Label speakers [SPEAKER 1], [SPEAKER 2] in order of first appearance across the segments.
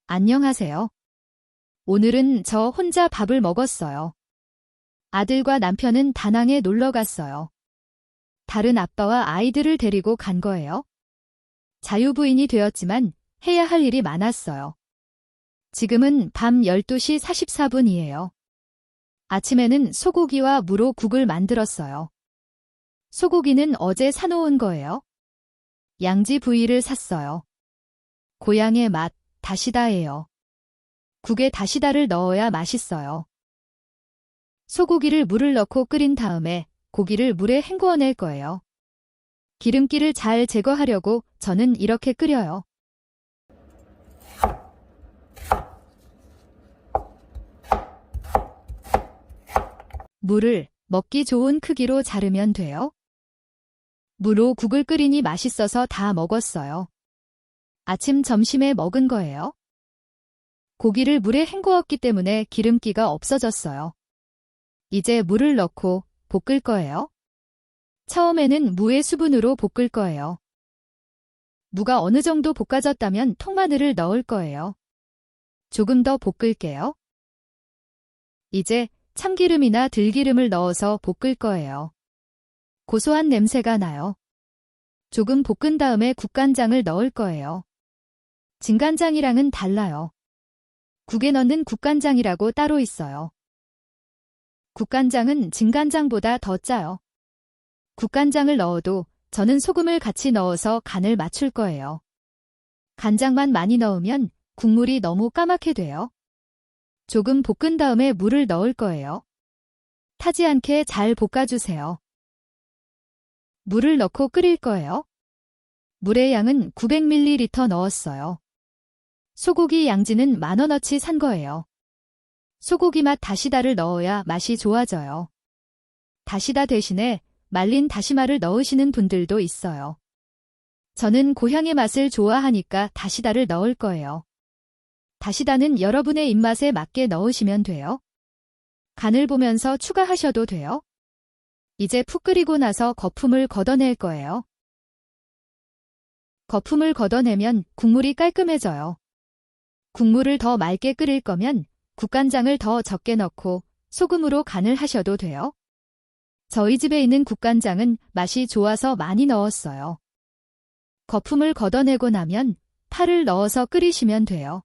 [SPEAKER 1] 안녕하세요. 오늘은 저 혼자 밥을 먹었어요. 아들과 남편은 다낭에 놀러 갔어요. 다른 아빠와 아이들을 데리고 간 거예요. 자유부인이 되었지만 해야 할 일이 많았어요. 지금은 밤 12시 44분이에요. 아침에는 소고기와 무로 국을 만들었어요. 소고기는 어제 사놓은 거예요. 양지 부위를 샀어요. 고향의 맛, 다시다예요. 국에 다시다를 넣어야 맛있어요. 소고기를 물을 넣고 끓인 다음에 고기를 물에 헹구어낼 거예요. 기름기를 잘 제거하려고 저는 이렇게 끓여요. 물을 먹기 좋은 크기로 자르면 돼요. 무로 국을 끓이니 맛있어서 다 먹었어요. 아침 점심에 먹은 거예요. 고기를 물에 헹구었기 때문에 기름기가 없어졌어요. 이제 물을 넣고 볶을 거예요. 처음에는 무의 수분으로 볶을 거예요. 무가 어느 정도 볶아졌다면 통마늘을 넣을 거예요. 조금 더 볶을게요. 이제 참기름이나 들기름을 넣어서 볶을 거예요. 고소한 냄새가 나요. 조금 볶은 다음에 국간장을 넣을 거예요. 진간장이랑은 달라요. 국에 넣는 국간장이라고 따로 있어요. 국간장은 진간장보다 더 짜요. 국간장을 넣어도 저는 소금을 같이 넣어서 간을 맞출 거예요. 간장만 많이 넣으면 국물이 너무 까맣게 돼요. 조금 볶은 다음에 물을 넣을 거예요. 타지 않게 잘 볶아주세요. 물을 넣고 끓일 거예요. 물의 양은 900ml 넣었어요. 소고기 양지는 10,000원어치 산 거예요. 소고기 맛 다시다를 넣어야 맛이 좋아져요. 다시다 대신에 말린 다시마를 넣으시는 분들도 있어요. 저는 고향의 맛을 좋아하니까 다시다를 넣을 거예요. 다시다는 여러분의 입맛에 맞게 넣으시면 돼요. 간을 보면서 추가하셔도 돼요. 이제 푹 끓이고 나서 거품을 걷어낼 거예요. 거품을 걷어내면 국물이 깔끔해져요. 국물을 더 맑게 끓일 거면 국간장을 더 적게 넣고 소금으로 간을 하셔도 돼요. 저희 집에 있는 국간장은 맛이 좋아서 많이 넣었어요. 거품을 걷어내고 나면 파를 넣어서 끓이시면 돼요.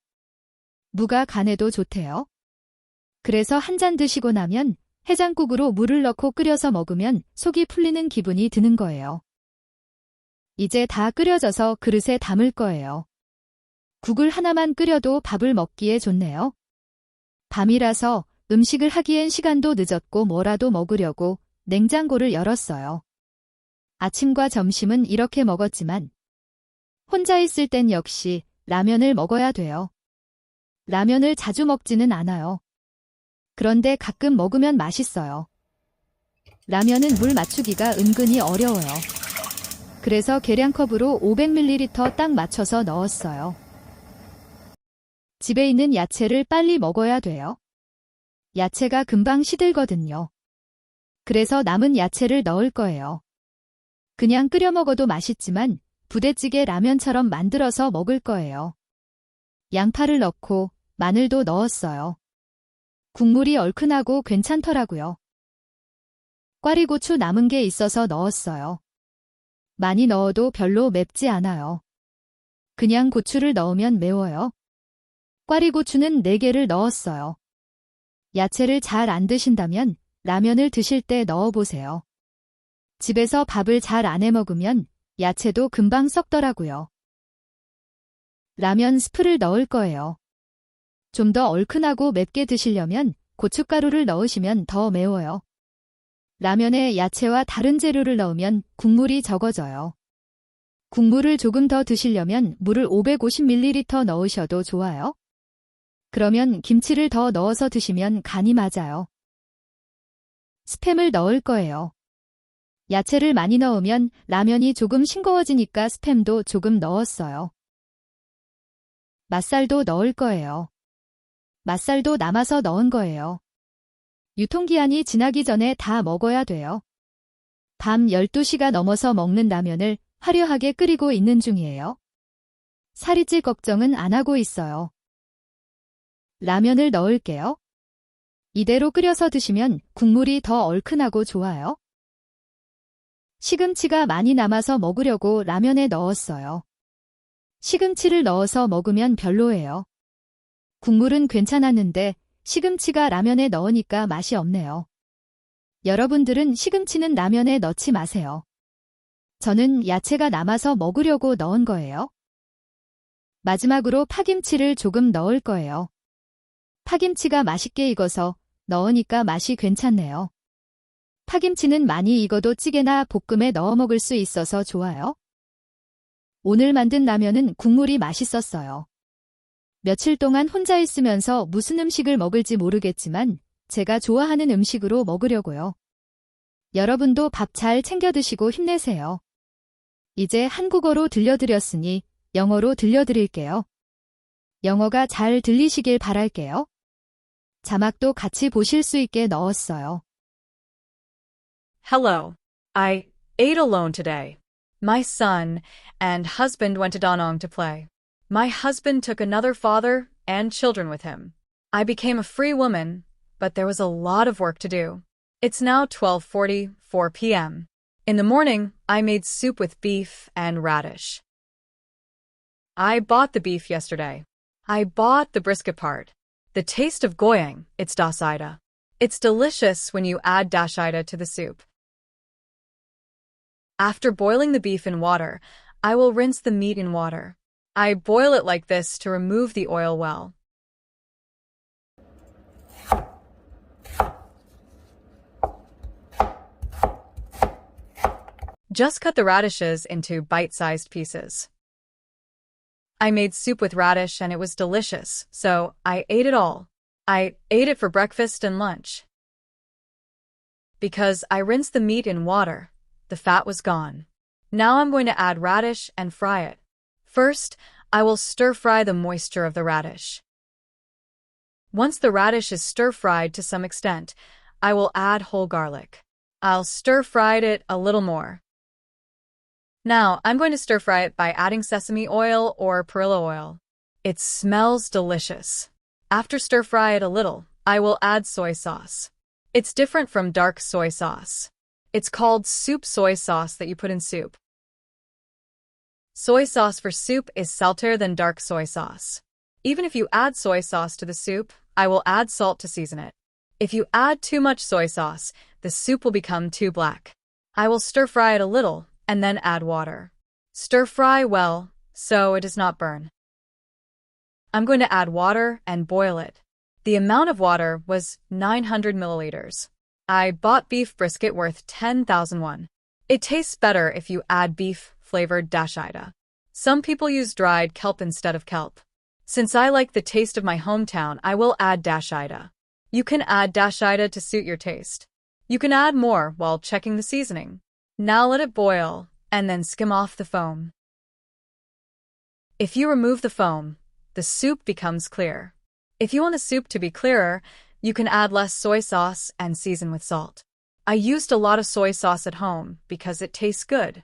[SPEAKER 1] 무가 간에도 좋대요. 그래서 한 잔 드시고 나면 해장국으로 물을 넣고 끓여서 먹으면 속이 풀리는 기분이 드는 거예요. 이제 다 끓여져서 그릇에 담을 거예요. 국을 하나만 끓여도 밥을 먹기에 좋네요. 밤이라서 음식을 하기엔 시간도 늦었고 뭐라도 먹으려고 냉장고를 열었어요. 아침과 점심은 이렇게 먹었지만 혼자 있을 땐 역시 라면을 먹어야 돼요. 라면을 자주 먹지는 않아요. 그런데 가끔 먹으면 맛있어요. 라면은 물 맞추기가 은근히 어려워요. 그래서 계량컵으로 500ml 딱 맞춰서 넣었어요. 집에 있는 야채를 빨리 먹어야 돼요. 야채가 금방 시들거든요. 그래서 남은 야채를 넣을 거예요. 그냥 끓여 먹어도 맛있지만 부대찌개 라면처럼 만들어서 먹을 거예요. 양파를 넣고 마늘도 넣었어요. 국물이 얼큰하고 괜찮더라고요. 꽈리고추 남은 게 있어서 넣었어요. 많이 넣어도 별로 맵지 않아요. 그냥 고추를 넣으면 매워요. 꽈리고추는 4개를 넣었어요. 야채를 잘 안 드신다면 라면을 드실 때 넣어보세요. 집에서 밥을 잘 안 해 먹으면 야채도 금방 썩더라고요. 라면 스프를 넣을 거예요. 좀 더 얼큰하고 맵게 드시려면 고춧가루를 넣으시면 더 매워요. 라면에 야채와 다른 재료를 넣으면 국물이 적어져요. 국물을 조금 더 드시려면 물을 550ml 넣으셔도 좋아요. 그러면 김치를 더 넣어서 드시면 간이 맞아요. 스팸을 넣을 거예요. 야채를 많이 넣으면 라면이 조금 싱거워지니까 스팸도 조금 넣었어요. 맛살도 넣을 거예요. 맛살도 남아서 넣은 거예요. 유통기한이 지나기 전에 다 먹어야 돼요. 밤 12시가 넘어서 먹는 라면을 화려하게 끓이고 있는 중이에요. 살이 찔 걱정은 안 하고 있어요. 라면을 넣을게요. 이대로 끓여서 드시면 국물이 더 얼큰하고 좋아요. 시금치가 많이 남아서 먹으려고 라면에 넣었어요. 시금치를 넣어서 먹으면 별로예요. 국물은 괜찮았는데 시금치가 라면에 넣으니까 맛이 없네요. 여러분들은 시금치는 라면에 넣지 마세요. 저는 야채가 남아서 먹으려고 넣은 거예요. 마지막으로 파김치를 조금 넣을 거예요. 파김치가 맛있게 익어서 넣으니까 맛이 괜찮네요. 파김치는 많이 익어도 찌개나 볶음에 넣어 먹을 수 있어서 좋아요. 오늘 만든 라면은 국물이 맛있었어요. 며칠 동안 혼자 있으면서 무슨 음식을 먹을지 모르겠지만 제가 좋아하는 음식으로 먹으려고요. 여러분도 밥 잘 챙겨 드시고 힘내세요. 이제 한국어로 들려드렸으니 영어로 들려드릴게요. 영어가 잘 들리시길 바랄게요. 자막도 같이 보실 수 있게 넣었어요.
[SPEAKER 2] Hello. I ate alone today. My son and husband went to Danong to play. My husband took another father and children with him. I became a free woman, but there was a lot of work to do. It's now 12:44 p.m. In the morning, I made soup with beef and radish. I bought the beef yesterday. I bought the brisket part. The taste of goyang, it's dasida. It's delicious when you add dashida to the soup. After boiling the beef in water, I will rinse the meat in water. I boil it like this to remove the oil well. Just cut the radishes into bite-sized pieces. I made soup with radish and it was delicious, so I ate it all. I ate it for breakfast and lunch. Because I rinsed the meat in water, the fat was gone. Now I'm going to add radish and fry it. First, I will stir-fry the moisture of the radish. Once the radish is stir-fried to some extent, I will add whole garlic. I'll stir-fry it a little more. Now, I'm going to stir-fry it by adding sesame oil or perilla oil. It smells delicious. After stir-fry it a little, I will add soy sauce. It's different from dark soy sauce. It's called soup soy sauce that you put in soup. Soy sauce for soup is saltier than dark soy sauce. Even if you add soy sauce to the soup, I will add salt to season it. If you add too much soy sauce, the soup will become too black. I will stir-fry it a little and then add water. Stir-fry well, so it does not burn. I'm going to add water and boil it. The amount of water was 900 milliliters. I bought beef brisket worth 10,000 won. It tastes better if you add beef-flavored dashida. Some people use dried kelp instead of kelp. Since I like the taste of my hometown, I will add dashida. You can add dashida to suit your taste. You can add more while checking the seasoning. Now let it boil, and then skim off the foam. If you remove the foam, the soup becomes clear. If you want the soup to be clearer, you can add less soy sauce and season with salt. I used a lot of soy sauce at home because it tastes good.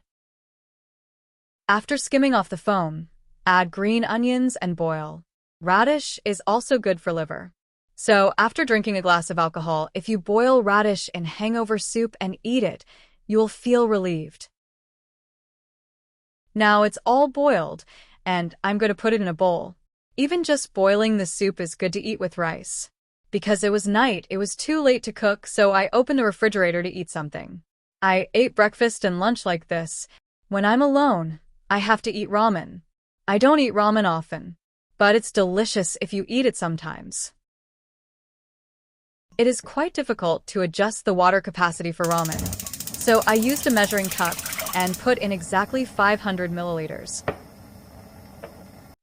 [SPEAKER 2] After skimming off the foam, add green onions and boil. Radish is also good for liver. So after drinking a glass of alcohol, if you boil radish in hangover soup and eat it, you will feel relieved. Now it's all boiled, and I'm going to put it in a bowl. Even just boiling the soup is good to eat with rice. Because it was night, it was too late to cook, so I opened the refrigerator to eat something. I ate breakfast and lunch like this. When I'm alone, I have to eat ramen. I don't eat ramen often, but it's delicious if you eat it sometimes. It is quite difficult to adjust the water capacity for ramen, so I used a measuring cup and put in exactly 500 milliliters.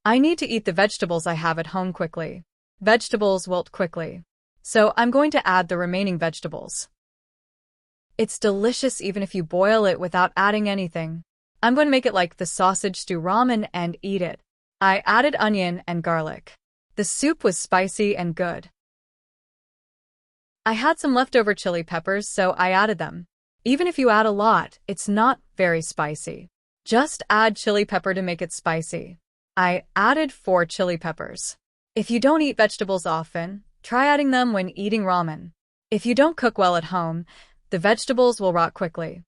[SPEAKER 2] I need to eat the vegetables I have at home quickly. Vegetables wilt quickly, so I'm going to add the remaining vegetables. It's delicious even if you boil it without adding anything. I'm going to make it like the sausage stew ramen and eat it. I added onion and garlic. The soup was spicy and good. I had some leftover chili peppers, so I added them. Even if you add a lot, it's not very spicy. Just add chili pepper to make it spicy. I added 4 chili peppers. If you don't eat vegetables often, try adding them when eating ramen. If you don't cook well at home, the vegetables will rot quickly.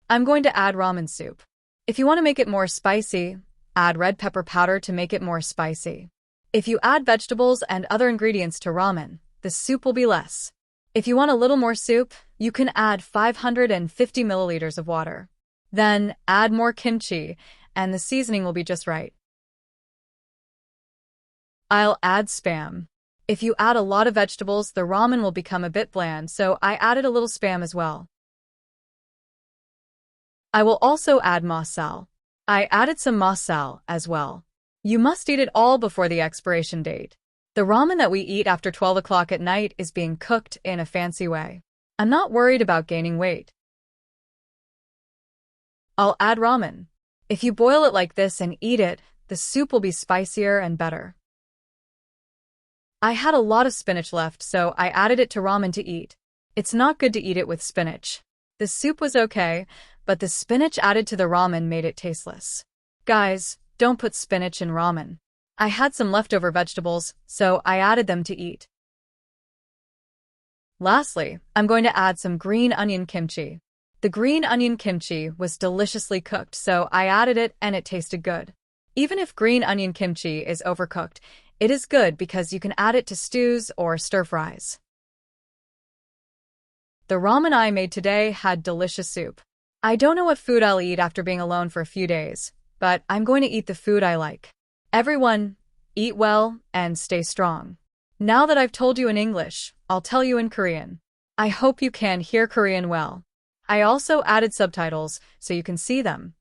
[SPEAKER 2] I'm going to add ramen soup. If you want to make it more spicy, add red pepper powder to make it more spicy. If you add vegetables and other ingredients to ramen, the soup will be less. If you want a little more soup, you can add 550 milliliters of water. Then add more kimchi, and the seasoning will be just right. I'll add Spam. If you add a lot of vegetables, the ramen will become a bit bland, so I added a little Spam as well. I will also add masala. I added some masala as well. You must eat it all before the expiration date. The ramen that we eat after 12 o'clock at night is being cooked in a fancy way. I'm not worried about gaining weight. I'll add ramen. If you boil it like this and eat it, the soup will be spicier and better. I had a lot of spinach left, so I added it to ramen to eat. It's not good to eat it with spinach. The soup was okay, but the spinach added to the ramen made it tasteless. Guys, don't put spinach in ramen. I had some leftover vegetables, so I added them to eat. Lastly, I'm going to add some green onion kimchi. The green onion kimchi was deliciously cooked, so I added it and it tasted good. Even if green onion kimchi is overcooked, it is good because you can add it to stews or stir-fries. The ramen I made today had delicious soup. I don't know what food I'll eat after being alone for a few days, but I'm going to eat the food I like. Everyone, eat well and stay strong. Now that I've told you in English, I'll tell you in Korean. I hope you can hear Korean well. I also added subtitles so you can see them.